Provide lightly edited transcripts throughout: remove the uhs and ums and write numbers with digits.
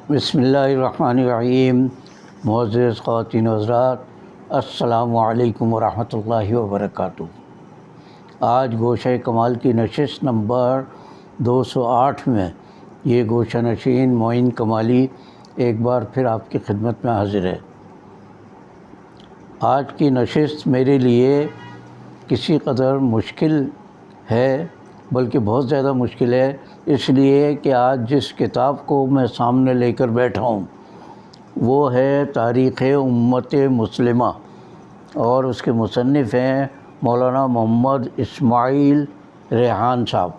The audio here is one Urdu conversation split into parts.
بسم اللہ الرحمن الرحیم۔ معزز خواتین و حضرات، السلام علیکم ورحمۃ اللہ وبرکاتہ۔ آج گوشہ کمال کی نشست نمبر 208 میں یہ گوشہ نشین معین کمالی ایک بار پھر آپ کی خدمت میں حاضر ہے۔ آج کی نشست میرے لیے کسی قدر مشکل ہے، بلکہ بہت زیادہ مشکل ہے، اس لیے کہ آج جس کتاب کو میں سامنے لے کر بیٹھا ہوں وہ ہے تاریخ امت مسلمہ، اور اس کے مصنف ہیں مولانا محمد اسماعیل ریحان صاحب۔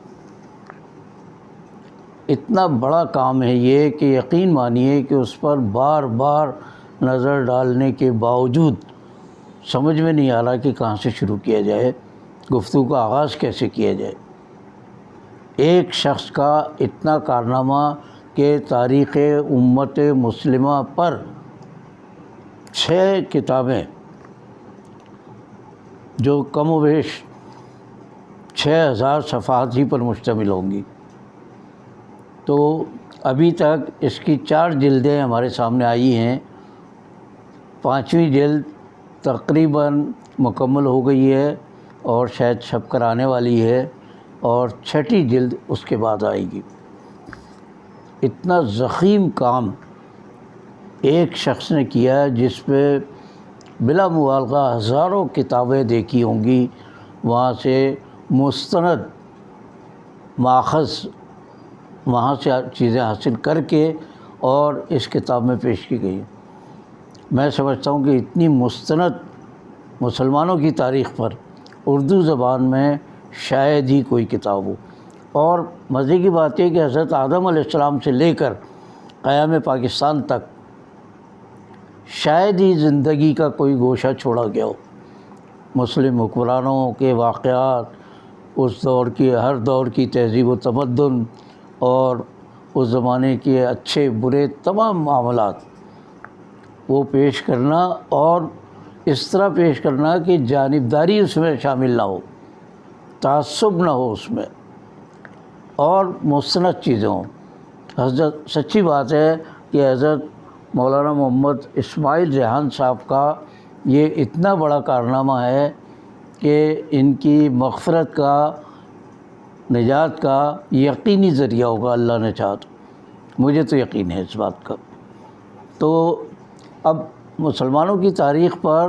اتنا بڑا کام ہے یہ کہ یقین مانیے کہ اس پر بار بار نظر ڈالنے کے باوجود سمجھ میں نہیں آ رہا کہ کہاں سے شروع کیا جائے، گفتگو کا آغاز کیسے کیا جائے۔ ایک شخص کا اتنا کارنامہ کہ تاریخ امت مسلمہ پر 6 کتابیں جو کم و بیش 6000 صفحات ہی پر مشتمل ہوں گی، تو ابھی تک اس کی 4 جلدیں ہمارے سامنے آئی ہیں۔ 5ویں جلد تقریباً مکمل ہو گئی ہے اور شاید چھپ کر آنے والی ہے، اور 6ٹھی جلد اس کے بعد آئے گی۔ اتنا ضخیم کام ایک شخص نے کیا جس پہ بلا مبالغہ ہزاروں کتابیں دیکھی ہوں گی، وہاں سے مستند ماخذ وہاں سے چیزیں حاصل کر کے اور اس کتاب میں پیش کی گئی۔ میں سمجھتا ہوں کہ اتنی مستند مسلمانوں کی تاریخ پر اردو زبان میں شاید ہی کوئی کتاب ہو۔ اور مزے کی بات یہ کہ حضرت آدم علیہ السلام سے لے کر قیام پاکستان تک شاید ہی زندگی کا کوئی گوشہ چھوڑا گیا ہو۔ مسلم حکمرانوں کے واقعات، اس دور کی ہر دور کی تہذیب و تمدن اور اس زمانے کے اچھے برے تمام معاملات وہ پیش کرنا، اور اس طرح پیش کرنا کہ جانبداری اس میں شامل نہ ہو، تعصب نہ ہو اس میں، اور مستند چیزیں ہوں۔ حضرت سچی بات ہے کہ حضرت مولانا محمد اسماعیل ریحان صاحب کا یہ اتنا بڑا کارنامہ ہے کہ ان کی مغفرت کا، نجات کا یقینی ذریعہ ہوگا اللہ نے چاہا تو۔ مجھے تو یقین ہے اس بات کا۔ تو اب مسلمانوں کی تاریخ پر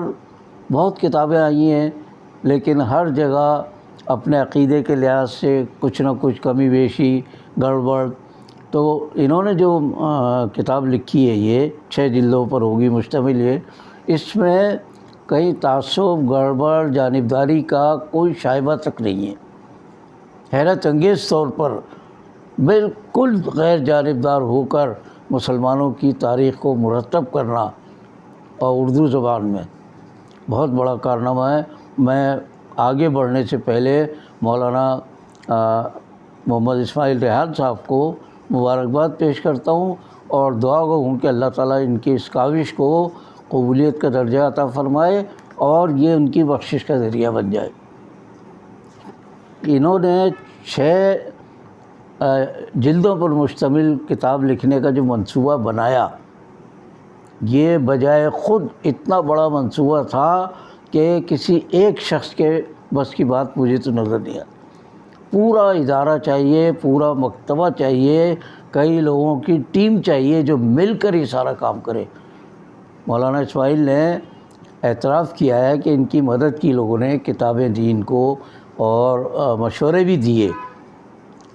بہت کتابیں آئی ہیں، لیکن ہر جگہ اپنے عقیدے کے لحاظ سے کچھ نہ کچھ کمی بیشی، گڑبڑ۔ تو انہوں نے جو کتاب لکھی ہے یہ 6 جلدوں پر ہوگی مشتمل ہے، اس میں کہیں تعصب، گڑبڑ، جانبداری کا کوئی شائبہ تک نہیں ہے۔ حیرت انگیز طور پر بالکل غیر جانبدار ہو کر مسلمانوں کی تاریخ کو مرتب کرنا اور اردو زبان میں بہت بڑا کارنامہ ہے۔ میں آگے بڑھنے سے پہلے مولانا محمد اسماعیل ریحان صاحب کو مبارکباد پیش کرتا ہوں، اور دعا گو ہوں کہ اللہ تعالیٰ ان کی اس کاوش کو قبولیت کا درجہ عطا فرمائے اور یہ ان کی بخشش کا ذریعہ بن جائے۔ انہوں نے 6 جلدوں پر مشتمل کتاب لکھنے کا جو منصوبہ بنایا، یہ بجائے خود اتنا بڑا منصوبہ تھا کہ کسی ایک شخص کے بس کی بات مجھے تو نظر نہیں آتی۔ پورا ادارہ چاہیے، پورا مکتبہ چاہیے، کئی لوگوں کی ٹیم چاہیے جو مل کر یہ سارا کام کرے۔ مولانا اسماعیل نے اعتراف کیا ہے کہ ان کی مدد کی لوگوں نے، کتابیں دی ان کو اور مشورے بھی دیے،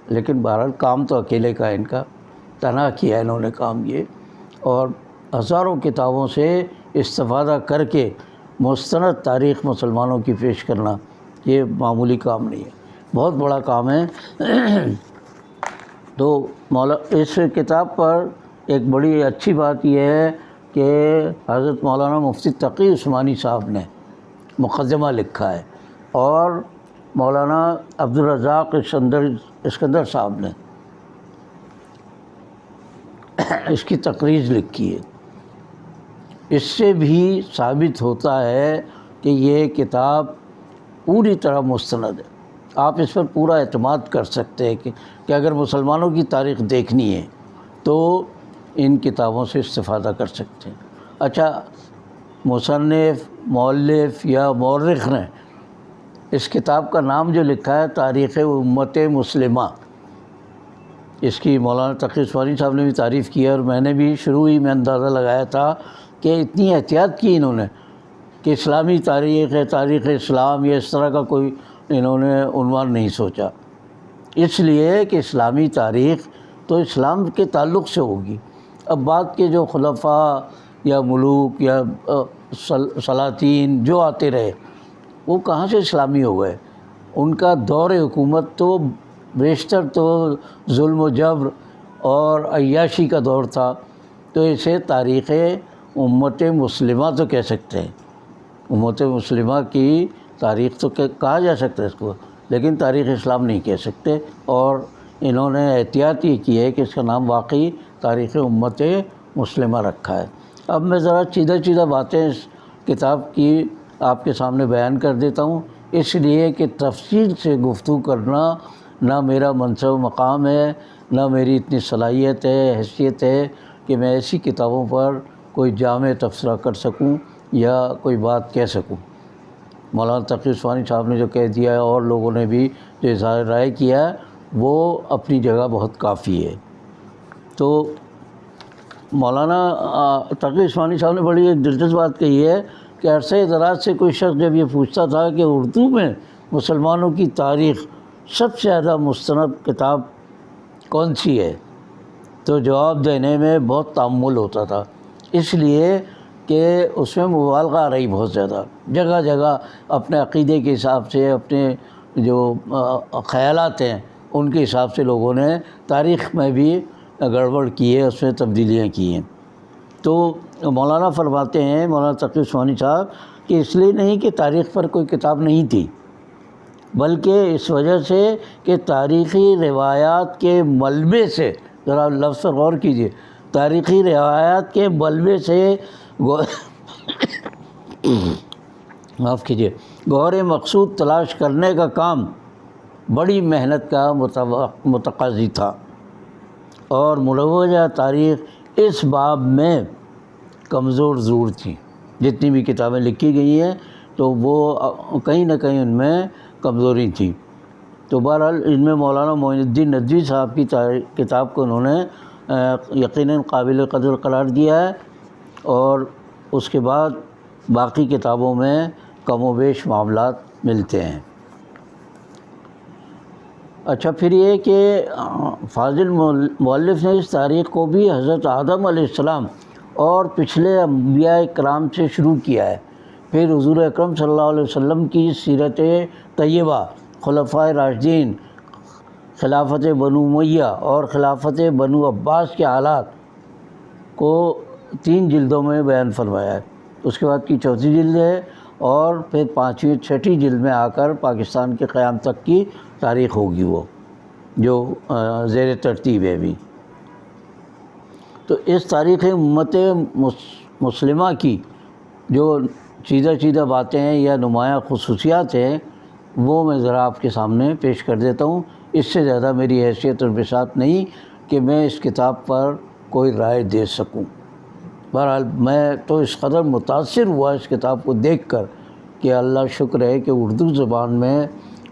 لیکن بہرحال کام تو اکیلے کا ان کا، تنہا کیا انہوں نے کام یہ، اور ہزاروں کتابوں سے استفادہ کر کے مستند تاریخ مسلمانوں کی پیش کرنا یہ معمولی کام نہیں ہے، بہت بڑا کام ہے۔ تو اس کتاب پر ایک بڑی اچھی بات یہ ہے کہ حضرت مولانا مفتی تقی عثمانی صاحب نے مقدمہ لکھا ہے، اور مولانا عبدالرزاق اسکندر صاحب نے اس کی تقریر لکھی ہے۔ اس سے بھی ثابت ہوتا ہے کہ یہ کتاب پوری طرح مستند ہے۔ آپ اس پر پورا اعتماد کر سکتے ہیں کہ اگر مسلمانوں کی تاریخ دیکھنی ہے تو ان کتابوں سے استفادہ کر سکتے ہیں۔ اچھا، مصنف، مؤلف یا مورخ نے اس کتاب کا نام جو لکھا ہے تاریخ امت مسلمہ، اس کی مولانا تقی عثمانی صاحب نے بھی تعریف کی ہے، اور میں نے بھی شروع ہی میں اندازہ لگایا تھا کہ اتنی احتیاط کی انہوں نے کہ اسلامی تاریخ ہے، تاریخ اسلام، یا اس طرح کا کوئی انہوں نے عنوان نہیں سوچا، اس لیے کہ اسلامی تاریخ تو اسلام کے تعلق سے ہوگی۔ اب بعد کے جو خلفاء یا ملوک یا سلاطین جو آتے رہے وہ کہاں سے اسلامی ہو گئے؟ ان کا دور حکومت تو بیشتر تو ظلم و جبر اور عیاشی کا دور تھا، تو اسے تاریخ امت مسلمہ تو کہہ سکتے ہیں، امت مسلمہ کی تاریخ تو کہا جا سکتا ہے اس کو، لیکن تاریخ اسلام نہیں کہہ سکتے، اور انہوں نے احتیاط یہ کی ہے کہ اس کا نام واقعی تاریخ امت مسلمہ رکھا ہے۔ اب میں ذرا چیدہ باتیں اس کتاب کی آپ کے سامنے بیان کر دیتا ہوں، اس لیے کہ تفصیل سے گفتگو کرنا نہ میرا منصب و مقام ہے، نہ میری اتنی صلاحیت ہے، حیثیت ہے کہ میں ایسی کتابوں پر کوئی جامع تبصرہ کر سکوں یا کوئی بات کہہ سکوں۔ مولانا تقی عثمانی صاحب نے جو کہہ دیا ہے اور لوگوں نے بھی جو اظہار رائے کیا ہے وہ اپنی جگہ بہت کافی ہے۔ تو مولانا تقی عثمانی صاحب نے بڑی ایک دلچسپ بات کہی ہے کہ عرصہ دراز سے کوئی شخص جب یہ پوچھتا تھا کہ اردو میں مسلمانوں کی تاریخ سب سے زیادہ مستند کتاب کون سی ہے، تو جواب دینے میں بہت تأمل ہوتا تھا، اس لیے کہ اس میں مبالغہ آ رہی بہت زیادہ، جگہ جگہ اپنے عقیدے کے حساب سے، اپنے جو خیالات ہیں ان کے حساب سے لوگوں نے تاریخ میں بھی گڑبڑ کی ہے، اس میں تبدیلیاں کی ہیں۔ تو مولانا فرماتے ہیں، مولانا تقی عثمانی صاحب، کہ اس لیے نہیں کہ تاریخ پر کوئی کتاب نہیں تھی، بلکہ اس وجہ سے کہ تاریخی روایات کے ملبے سے، ذرا لفظ پر غور کیجیے، تاریخی روایات کے ملبے سے معاف کیجیے، گوہر مقصود تلاش کرنے کا کام بڑی محنت کا متقاضی تھا، اور مروجہ تاریخ اس باب میں کمزور ضرور تھی۔ جتنی بھی کتابیں لکھی گئی ہیں تو وہ کہیں نہ کہیں ان میں کمزوری تھی۔ تو بہرحال ان میں مولانا معین الدین ندوی صاحب کی کتاب کو انہوں نے یقیناً قابل قدر قرار دیا ہے، اور اس کے بعد باقی کتابوں میں کم و بیش معاملات ملتے ہیں۔ اچھا، پھر یہ کہ فاضل مؤلف نے اس تاریخ کو بھی حضرت آدم علیہ السلام اور پچھلے انبیاء کرام سے شروع کیا ہے، پھر حضور اکرم صلی اللہ علیہ وسلم کی سیرت طیبہ، خلفائے راشدین، خلافت بنو امیہ اور خلافت بنو عباس کے حالات کو 3 جلدوں میں بیان فرمایا ہے۔ اس کے بعد کی 4تھی جلد ہے، اور پھر 5ویں 6ٹھی جلد میں آ کر پاکستان کے قیام تک کی تاریخ ہوگی، وہ جو زیر ترتیب ہے بھی۔ تو اس تاریخ امت مسلمہ کی جو چیدہ باتیں ہیں یا نمایاں خصوصیات ہیں وہ میں ذرا آپ کے سامنے پیش کر دیتا ہوں۔ اس سے زیادہ میری حیثیت اور بساط نہیں کہ میں اس کتاب پر کوئی رائے دے سکوں۔ بہرحال میں تو اس قدر متاثر ہوا اس کتاب کو دیکھ کر کہ اللہ شکر ہے کہ اردو زبان میں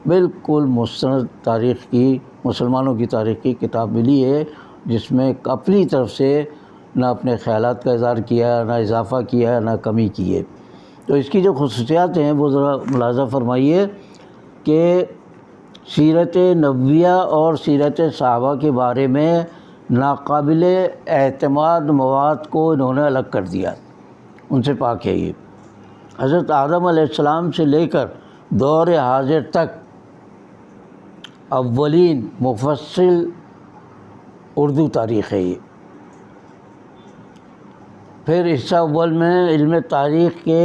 بالکل مستند تاریخ کی، مسلمانوں کی تاریخ کی کتاب ملی ہے، جس میں اپنی طرف سے نہ اپنے خیالات کا اظہار کیا، نہ اضافہ کیا، نہ کمی کی ہے۔ تو اس کی جو خصوصیات ہیں وہ ذرا ملاحظہ فرمائیے کہ سیرت نبویہ اور سیرت صحابہ کے بارے میں ناقابل اعتماد مواد کو انہوں نے الگ کر دیا، ان سے پاک ہے۔ یہ حضرت آدم علیہ السلام سے لے کر دور حاضر تک اولین مفصل اردو تاریخ ہے یہ۔ پھر حصہ اول میں علم تاریخ کے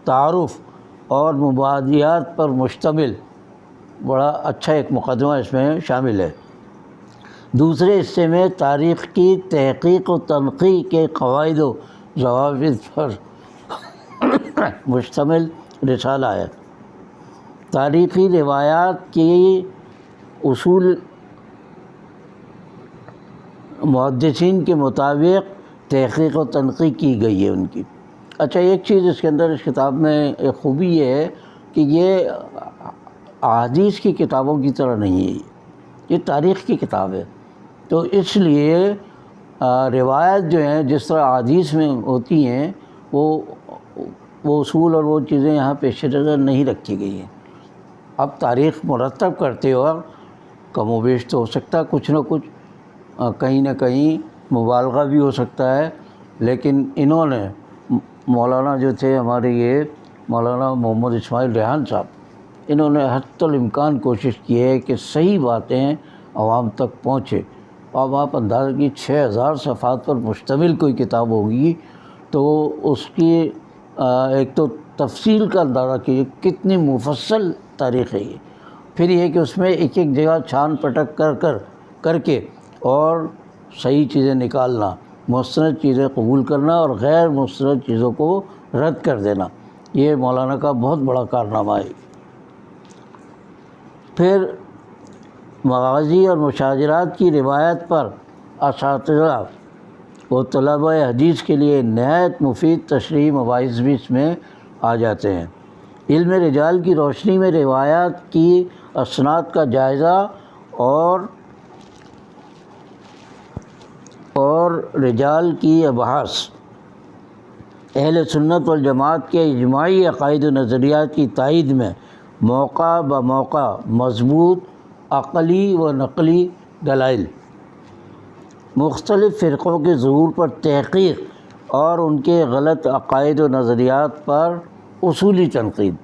تعارف اور مبادیات پر مشتمل بڑا اچھا ایک مقدمہ اس میں شامل ہے۔ دوسرے حصے میں تاریخ کی تحقیق و تنقیح کے قواعد و ضوابط پر مشتمل رسالہ ہے۔ تاریخی روایات کی محدثین کے مطابق تحقیق و تنقیق کی گئی ہے ان کی۔ اچھا، ایک چیز اس کے اندر اس کتاب میں ایک خوبی یہ ہے کہ یہ احادیث کی کتابوں کی طرح نہیں ہے، یہ تاریخ کی کتاب ہے، تو اس لیے روایت جو ہیں جس طرح احادیث میں ہوتی ہیں وہ اصول اور وہ چیزیں یہاں پیش نظر نہیں رکھی گئی ہیں۔ اب تاریخ مرتب کرتے وقت کم و بیش تو ہو سکتا ہے کچھ نہ کچھ، کہیں نہ کہیں مبالغہ بھی ہو سکتا ہے، لیکن انہوں نے مولانا جو تھے ہمارے یہ مولانا محمد اسماعیل ریحان صاحب، انہوں نے حتی الامکان کوشش کی ہے کہ صحیح باتیں عوام تک پہنچے۔ اب آپ اندازہ کی 6000 صفحات پر مشتمل کوئی کتاب ہوگی تو اس کی ایک تو تفصیل کا اندازہ کیجیے کتنی مفصل تاریخ ہے یہ، پھر یہ کہ اس میں ایک ایک جگہ چھان پٹک کر کے اور صحیح چیزیں نکالنا، مستند چیزیں قبول کرنا اور غیر مستند چیزوں کو رد کر دینا، یہ مولانا کا بہت بڑا کارنامہ ہے۔ پھر مغازی اور مشاجرات کی روایت پر اساتذہ و طلبہ حدیث کے لیے نہایت مفید تشریحی مباحث بھی اس میں آ جاتے ہیں۔ علم رجال کی روشنی میں روایات کی اسناد کا جائزہ اور رجال کی ابحاث، اہل سنت والجماعت کے اجماعی عقائد و نظریات کی تائید میں موقع بموقع مضبوط عقلی و نقلی دلائل، مختلف فرقوں کے ظہور پر تحقیق اور ان کے غلط عقائد و نظریات پر اصولی تنقید،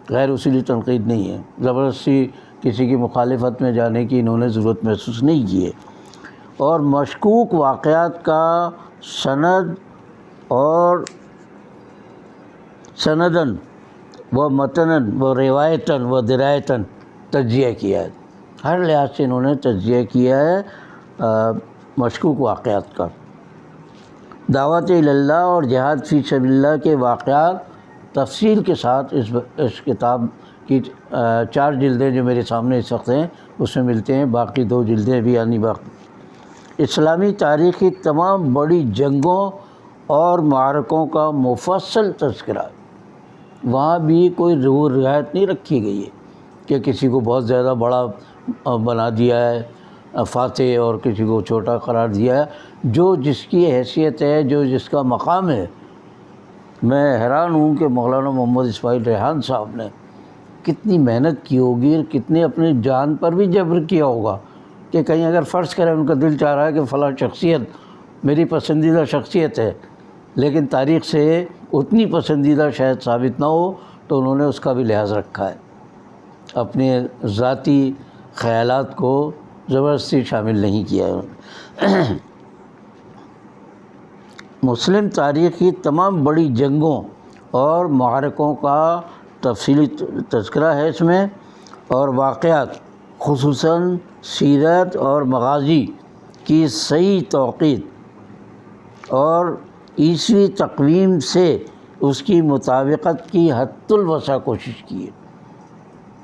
غیر اصولی تنقید نہیں ہے، زبردستی کسی کی مخالفت میں جانے کی انہوں نے ضرورت محسوس نہیں کی ہے، اور مشکوک واقعات کا سندن و متنن و روایتاً و درایتاً تجزیہ کیا ہے، ہر لحاظ سے انہوں نے تجزیہ کیا ہے مشکوک واقعات کا۔ دعوت اللہ اور جہاد فی سبیل اللہ کے واقعات تفصیل کے ساتھ اس کتاب کی 4 جلدیں جو میرے سامنے اس وقت ہیں اس میں ملتے ہیں، باقی 2 جلدیں بھی آنی باقی۔ اسلامی تاریخ کی تمام بڑی جنگوں اور معرکوں کا مفصل تذکرہ، وہاں بھی کوئی روایت نہیں رکھی گئی ہے کہ کسی کو بہت زیادہ بڑا بنا دیا ہے فاتح اور کسی کو چھوٹا قرار دیا ہے، جو جس کی حیثیت ہے، جو جس کا مقام ہے۔ میں حیران ہوں کہ مولانا محمد اسماعیل ریحان صاحب نے کتنی محنت کی ہوگی اور کتنے اپنی جان پر بھی جبر کیا ہوگا کہ کہیں اگر فرض کریں ان کا دل چاہ رہا ہے کہ فلاں شخصیت میری پسندیدہ شخصیت ہے لیکن تاریخ سے اتنی پسندیدہ شاید ثابت نہ ہو، تو انہوں نے اس کا بھی لحاظ رکھا ہے، اپنے ذاتی خیالات کو زبردستی شامل نہیں کیا ہے۔ مسلم تاریخ کی تمام بڑی جنگوں اور معرکوں کا تفصیلی تذکرہ ہے اس میں، اور واقعات خصوصاً سیرت اور مغازی کی صحیح توقیت اور عیسوی تقویم سے اس کی مطابقت کی حد الوسع کوشش کی ہے،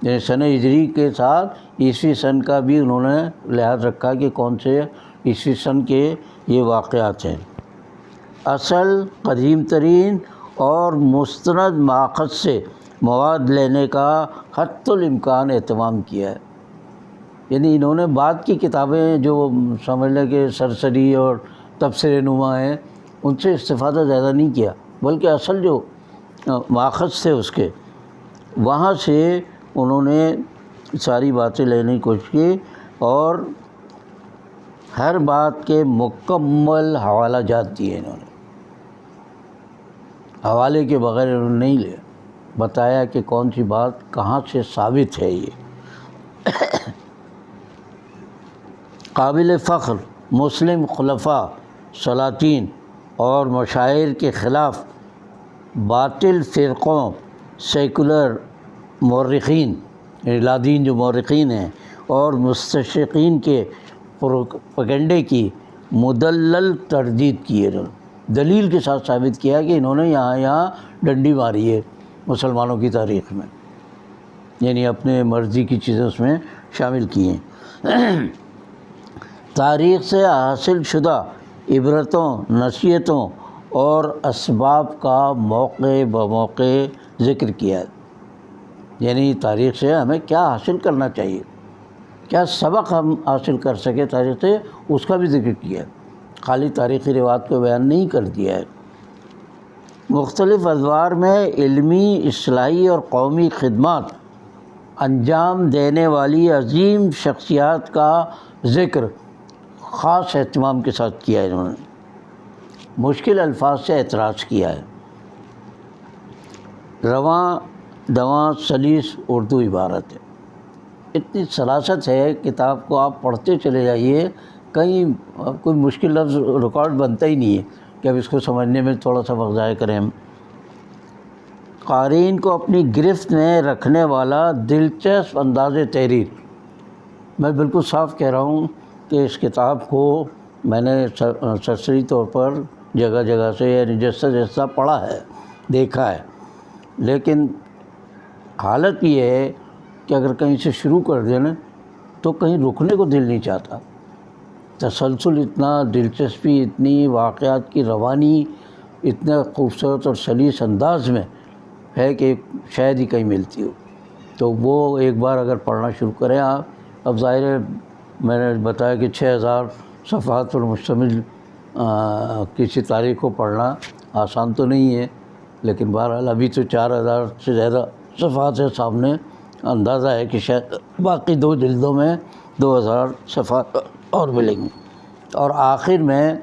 یعنی سن ہجری کے ساتھ عیسوی سن کا بھی انہوں نے لحاظ رکھا کہ کون سے عیسوی سن کے یہ واقعات ہیں۔ اصل، قدیم ترین اور مستند ماخذ سے مواد لینے کا حتی الامکان اہتمام کیا ہے، یعنی انہوں نے بعد کی کتابیں جو سمجھ لیں کہ سرسری اور تبصرے نما ہیں ان سے استفادہ زیادہ نہیں کیا، بلکہ اصل جو ماخذ تھے اس کے وہاں سے انہوں نے ساری باتیں لینے کی کوشش کی، اور ہر بات کے مکمل حوالہ جات دیے انہوں نے، حوالے کے بغیر انہوں نے نہیں لیا، بتایا کہ کون سی بات کہاں سے ثابت ہے۔ یہ قابل فخر مسلم خلفاء، سلاطین اور مشاہیر کے خلاف باطل فرقوں، سیکولر مورخین، لادین جو مورخین ہیں، اور مستشرقین کے پروپیگنڈے کی مدلل تردید کی ہے، دلیل کے ساتھ ثابت کیا کہ انہوں نے یہاں ڈنڈی ماری ہے مسلمانوں کی تاریخ میں، یعنی اپنے مرضی کی چیزیں اس میں شامل کی ہیں۔ تاریخ سے حاصل شدہ عبرتوں، نصیحتوں اور اسباب کا موقع بموقع ذکر کیا ہے۔ یعنی تاریخ سے ہمیں کیا حاصل کرنا چاہیے، کیا سبق ہم حاصل کر سکیں تاریخ سے، اس کا بھی ذکر کیا ہے، خالی تاریخی روایات کو بیان نہیں کر دیا ہے۔ مختلف ادوار میں علمی، اصلاحی اور قومی خدمات انجام دینے والی عظیم شخصیات کا ذکر خاص اہتمام کے ساتھ کیا ہے۔ انہوں نے مشکل الفاظ سے اعتراض کیا ہے۔ رواں دواں سلیس اردو عبارت ہے۔ اتنی سلاست ہے، کتاب کو آپ پڑھتے چلے جائیے، کہیں کوئی مشکل لفظ ریکارڈ بنتا ہی نہیں ہے کہ اب اس کو سمجھنے میں تھوڑا سا وقت ضائع کریں ہم۔ قارئین کو اپنی گرفت میں رکھنے والا دلچسپ انداز تحریر۔ میں بالکل صاف کہہ رہا ہوں کہ اس کتاب کو میں نے سرسری طور پر جگہ جگہ سے یعنی جیسا جیسا پڑھا ہے، دیکھا ہے، لیکن حالت یہ ہے کہ اگر کہیں سے شروع کر دیں نا تو کہیں رکنے کو دل نہیں چاہتا۔ تسلسل اتنا، دلچسپی اتنی، واقعات کی روانی اتنا خوبصورت اور سلیس انداز میں ہے کہ شاید ہی کہیں ملتی ہو۔ تو وہ ایک بار اگر پڑھنا شروع کریں آپ، اب ظاہر ہے میں نے بتایا کہ 6000 صفحات پر مشتمل کسی تاریخ کو پڑھنا آسان تو نہیں ہے، لیکن بہرحال ابھی تو 4000 سے زیادہ صفحات ہے سامنے، اندازہ ہے کہ شاید باقی 2 جلدوں میں 2000 صفحات اور ملیں گے۔ اور آخر میں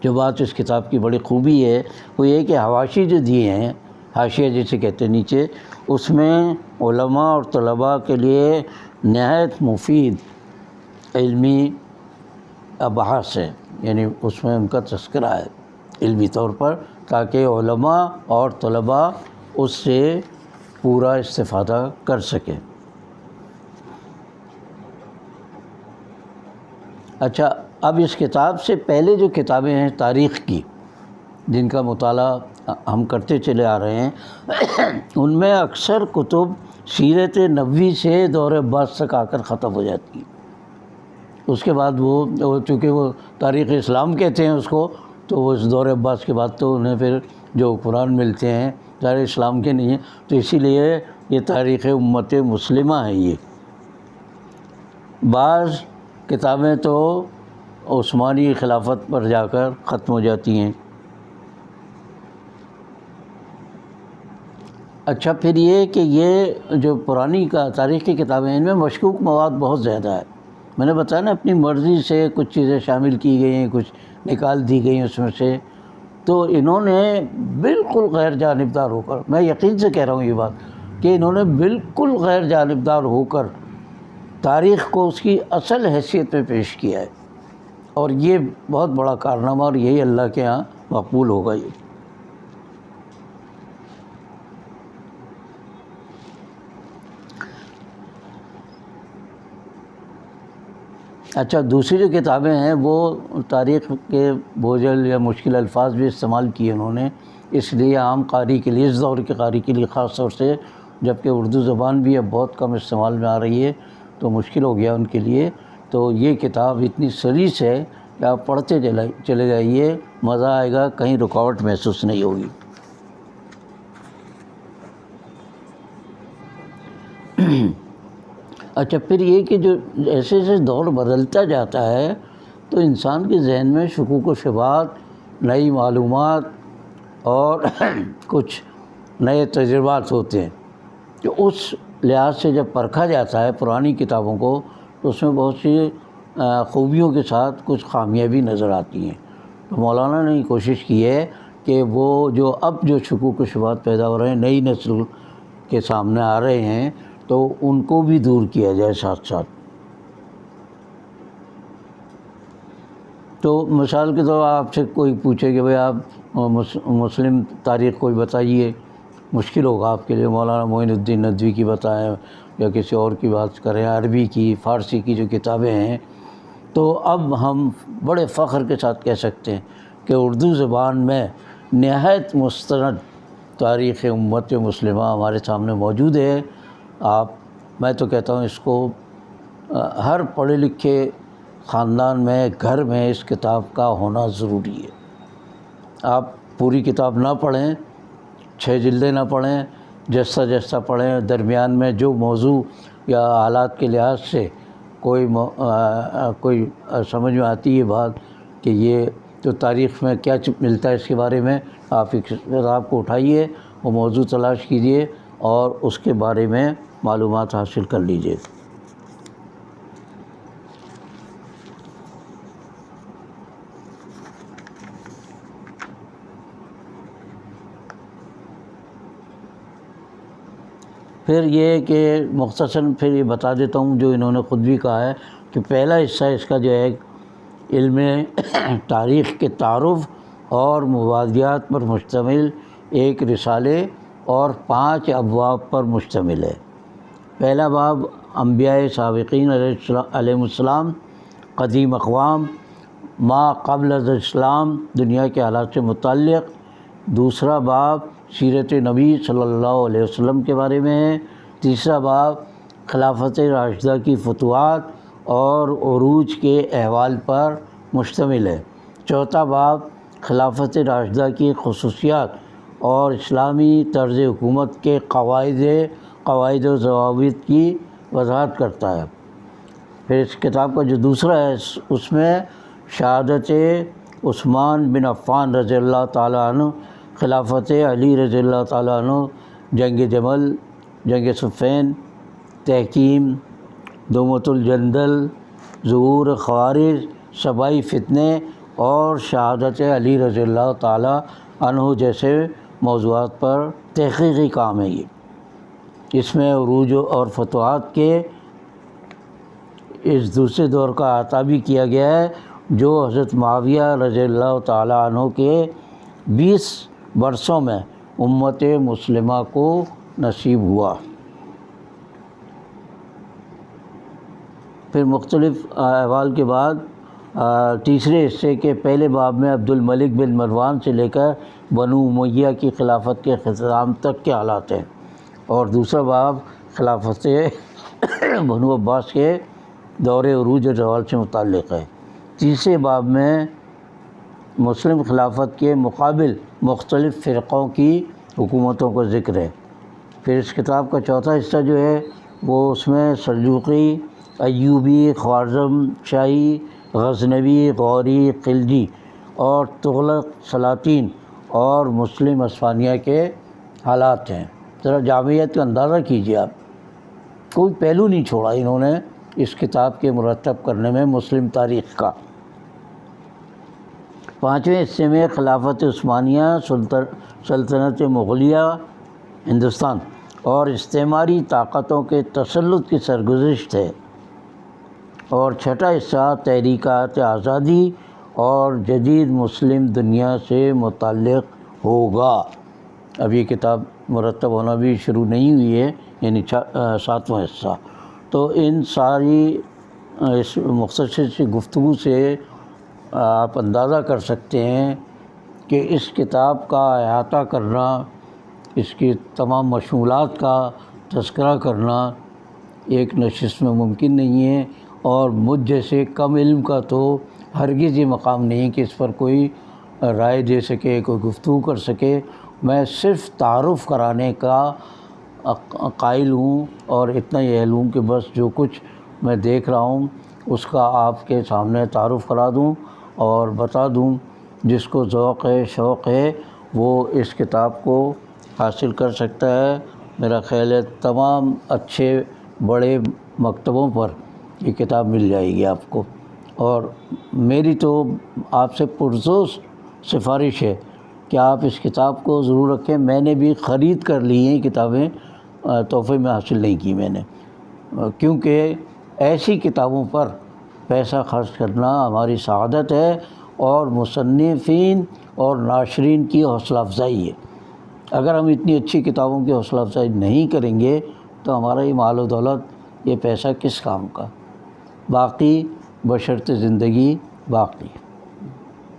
جو بات اس کتاب کی بڑی خوبی ہے وہ یہ کہ حواشی جو دیے ہیں، حاشیہ جسے کہتے ہیں نیچے، اس میں علماء اور طلباء کے لیے نہایت مفید علمی ابحاث ہے، یعنی اس میں ان کا تذکرہ ہے علمی طور پر، تاکہ علماء اور طلباء اس سے پورا استفادہ کر سکیں۔ اچھا، اب اس کتاب سے پہلے جو کتابیں ہیں تاریخ کی، جن کا مطالعہ ہم کرتے چلے آ رہے ہیں، ان میں اکثر کتب سیرت نبوی سے دور عباس تک آ کر ختم ہو جاتی ہیں۔ اس کے بعد وہ چونکہ وہ تاریخ اسلام کہتے ہیں اس کو، تو وہ اس دور عباس کے بعد تو انہیں پھر جو قرآن ملتے ہیں تاریخ اسلام کے نہیں ہیں، تو اسی لیے یہ تاریخ امت مسلمہ ہے۔ یہ بعض کتابیں تو عثمانی خلافت پر جا کر ختم ہو جاتی ہیں۔ اچھا، پھر یہ کہ یہ جو پرانی تاریخ کی کتابیں ہیں ان میں مشکوک مواد بہت زیادہ ہے۔ میں نے بتایا نا، اپنی مرضی سے کچھ چیزیں شامل کی گئی ہیں، کچھ نکال دی گئی ہیں اس میں سے، تو انہوں نے بالکل غیر جانبدار ہو کر، میں یقین سے کہہ رہا ہوں یہ بات، کہ انہوں نے بالکل غیر جانبدار ہو کر تاریخ کو اس کی اصل حیثیت میں پیش کیا ہے، اور یہ بہت بڑا کارنامہ، اور یہی اللہ کے ہاں مقبول ہوگا۔ یہ اچھا، دوسری جو کتابیں ہیں وہ تاریخ کے بوجھل یا مشکل الفاظ بھی استعمال کیے انہوں نے، اس لیے عام قاری کے لیے، اس دور کے قاری کے لیے خاص طور سے، جبکہ اردو زبان بھی اب بہت کم استعمال میں آ رہی ہے تو مشکل ہو گیا ان کے لیے۔ تو یہ کتاب اتنی سلیس ہے کہ آپ پڑھتے چلے جائیے، مزہ آئے گا، کہیں رکاوٹ محسوس نہیں ہوگی۔ اچھا، پھر یہ کہ جو جیسے جیسے دور بدلتا جاتا ہے تو انسان کے ذہن میں شکوک و شبہات، نئی معلومات اور کچھ نئے تجربات ہوتے ہیں، جو اس لحاظ سے جب پرکھا جاتا ہے پرانی کتابوں کو تو اس میں بہت سی خوبیوں کے ساتھ کچھ خامیاں بھی نظر آتی ہیں۔ تو مولانا نے کوشش کی ہے کہ وہ جو شکوک و شبہات پیدا ہو رہے ہیں، نئی نسل کے سامنے آ رہے ہیں، تو ان کو بھی دور کیا جائے ساتھ ساتھ۔ تو مثال کے طور پر آپ سے کوئی پوچھے کہ بھئی آپ مسلم تاریخ کوئی بتائیے، مشکل ہوگا آپ کے لیے، مولانا معین الدین ندوی کی بتائیں یا کسی اور کی بات کریں، عربی کی، فارسی کی جو کتابیں ہیں، تو اب ہم بڑے فخر کے ساتھ کہہ سکتے ہیں کہ اردو زبان میں نہایت مستند تاریخ امت مسلمہ ہمارے سامنے موجود ہے۔ میں تو کہتا ہوں اس کو ہر پڑھے لکھے خاندان میں، گھر میں اس کتاب کا ہونا ضروری ہے۔ آپ پوری کتاب نہ پڑھیں، 6 جلدیں نہ پڑھیں، جیسا جیسا پڑھیں، درمیان میں جو موضوع یا حالات کے لحاظ سے کوئی سمجھ میں آتی ہے بات کہ یہ تو تاریخ میں کیا ملتا ہے اس کے بارے میں، آپ اس کتاب کو اٹھائیے، وہ موضوع تلاش کیجیے اور اس کے بارے میں معلومات حاصل کر لیجیے۔ پھر یہ کہ مختصراً پھر یہ بتا دیتا ہوں جو انہوں نے خود بھی کہا ہے کہ پہلا حصہ اس کا جو ہے علم تاریخ کے تعارف اور مبادیات پر مشتمل ایک رسالے اور 5 ابواب پر مشتمل ہے۔ پہلا باب انبیاء سابقین علیہ السلام، قدیم اقوام، ما قبل الاسلام، دنیا کے حالات سے متعلق۔ دوسرا باب سیرت نبی صلی اللہ علیہ وسلم کے بارے میں ہے۔ تیسرا باب خلافت راشدہ کی فتوحات اور عروج کے احوال پر مشتمل ہے۔ چوتھا باب خلافت راشدہ کی خصوصیات اور اسلامی طرز حکومت کے قواعد و ضوابط کی وضاحت کرتا ہے۔ پھر اس کتاب کا جو دوسرا ہے اس میں شہادت عثمان بن عفان رضی اللہ تعالیٰ عنہ، خلافت علی رضی اللہ تعالیٰ عنہ، جنگ جمل، جنگ صفین، تحکیم، دومت الجندل، ظہور خوارج، صبائی فتنے اور شہادت علی رضی اللہ تعالیٰ عنہ جیسے موضوعات پر تحقیقی کام ہے۔ یہ اس میں عروج اور فتوحات کے اس دوسرے دور کا احاطہ بھی کیا گیا ہے جو حضرت معاویہ رضی اللہ تعالیٰ عنہ کے 20 برسوں میں امت مسلمہ کو نصیب ہوا۔ پھر مختلف احوال کے بعد تیسرے حصے کے پہلے باب میں عبد الملک بن مروان سے لے کر بنو امیہ کی خلافت کے اختتام تک کے حالات ہیں، اور دوسرا باب خلافت بنو عباس کے دور عروج اور زوال سے متعلق ہے۔ تیسرے باب میں مسلم خلافت کے مقابل مختلف فرقوں کی حکومتوں کا ذکر ہے۔ پھر اس کتاب کا چوتھا حصہ جو ہے وہ اس میں سلجوقی، ایوبی، خوارزم شاہی، غزنوی، غوری، خلجی اور تغلق سلاطین اور مسلم عثمانیہ کے حالات ہیں۔ ذرا جامعیت کا اندازہ کیجیے آپ، کوئی پہلو نہیں چھوڑا انہوں نے اس کتاب کے مرتب کرنے میں مسلم تاریخ کا۔ پانچویں حصے میں خلافت عثمانیہ، سلطنت مغلیہ ہندوستان اور استعماری طاقتوں کے تسلط کی سرگزشت ہے، اور چھٹا حصہ تحریکات آزادی اور جدید مسلم دنیا سے متعلق ہوگا۔ اب یہ کتاب مرتب ہونا بھی شروع نہیں ہوئی ہے، یعنی 7واں حصہ۔ تو ان ساری اس مختصر سی گفتگو سے آپ اندازہ کر سکتے ہیں کہ اس کتاب کا احاطہ کرنا، اس کی تمام مشمولات کا تذکرہ کرنا ایک نشست میں ممکن نہیں ہے، اور مجھ جیسے کم علم کا تو ہرگز یہ مقام نہیں کہ اس پر کوئی رائے دے سکے، کوئی گفتگو کر سکے۔ میں صرف تعارف کرانے کا قائل ہوں، اور اتنا یہ اہل ہوں کہ بس جو کچھ میں دیکھ رہا ہوں اس کا آپ کے سامنے تعارف کرا دوں اور بتا دوں۔ جس کو ذوق ہے، شوق ہے، وہ اس کتاب کو حاصل کر سکتا ہے۔ میرا خیال ہے تمام اچھے بڑے مکتبوں پر یہ کتاب مل جائے گی آپ کو، اور میری تو آپ سے پرزور سفارش ہے کہ آپ اس کتاب کو ضرور رکھیں۔ میں نے بھی خرید کر لی ہیں کتابیں، تحفے میں حاصل نہیں کی میں نے، کیونکہ ایسی کتابوں پر پیسہ خرچ کرنا ہماری سعادت ہے اور مصنفین اور ناشرین کی حوصلہ افزائی ہے۔ اگر ہم اتنی اچھی کتابوں کی حوصلہ افزائی نہیں کریں گے تو ہمارا یہ مال و دولت، یہ پیسہ کس کام کا؟ باقی بشرط زندگی باقی۔